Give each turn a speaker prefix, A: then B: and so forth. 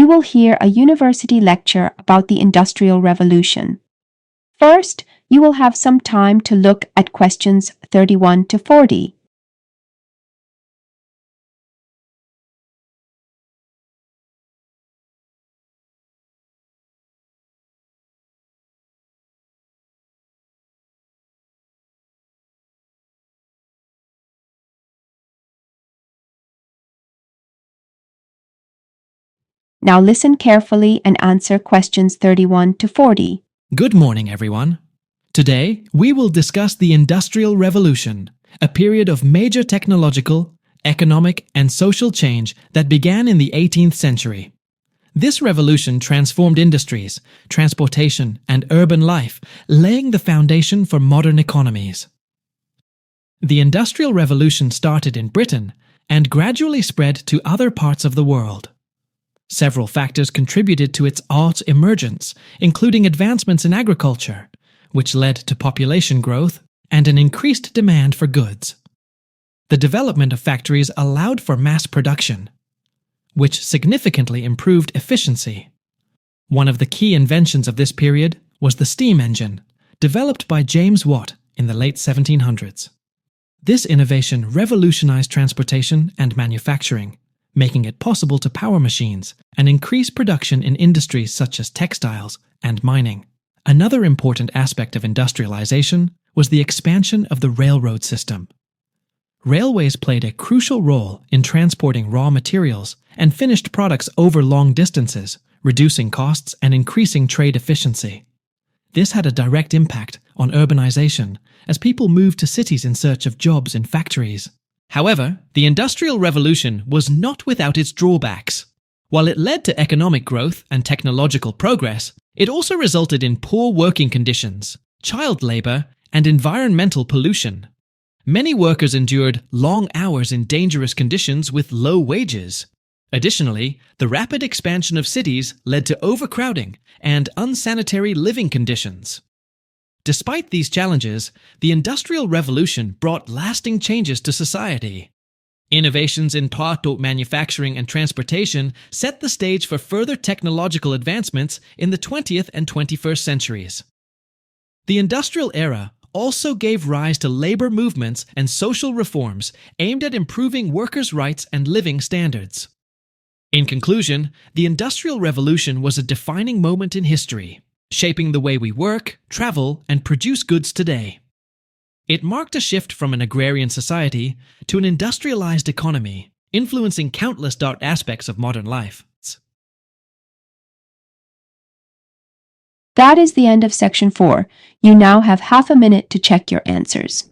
A: you will hear a university lecture about the Industrial Revolution. First, you will have some time to look at questions 31 to 40. Now listen carefully and answer questions 31 to 40.
B: Good morning, everyone. Today, we will discuss the Industrial Revolution, a period of major technological, economic, and social change that began in the 18th century. This revolution transformed industries, transportation, and urban life, laying the foundation for modern economies. The Industrial Revolution started in Britain and gradually spread to other parts of the world. Several factors contributed to its art emergence, including advancements in agriculture, which led to population growth and an increased demand for goods. The development of factories allowed for mass production, which significantly improved efficiency. One of the key inventions of this period was the steam engine, developed by James Watt in the late 1700s. This innovation revolutionized transportation and manufacturing, making it possible to power machines and increase production in industries such as textiles and mining. Another important aspect of industrialization was the expansion of the railroad system. Railways played a crucial role in transporting raw materials and finished products over long distances, reducing costs and increasing trade efficiency. This had a direct impact on urbanization as people moved to cities in search of jobs in factories. However, the Industrial Revolution was not without its drawbacks. While it led to economic growth and technological progress, it also resulted in poor working conditions, child labor, and environmental pollution. Many workers endured long hours in dangerous conditions with low wages. Additionally, the rapid expansion of cities led to overcrowding and unsanitary living conditions. Despite these challenges, the Industrial Revolution brought lasting changes to society. Innovations in auto manufacturing and transportation set the stage for further technological advancements in the 20th and 21st centuries. The Industrial Era also gave rise to labor movements and social reforms aimed at improving workers' rights and living standards. In conclusion, the Industrial Revolution was a defining moment in history, shaping the way we work, travel, and produce goods today. It marked a shift from an agrarian society to an industrialized economy, influencing countless dark aspects of modern life.
A: That is the end of section 4. You now have half a minute to check your answers.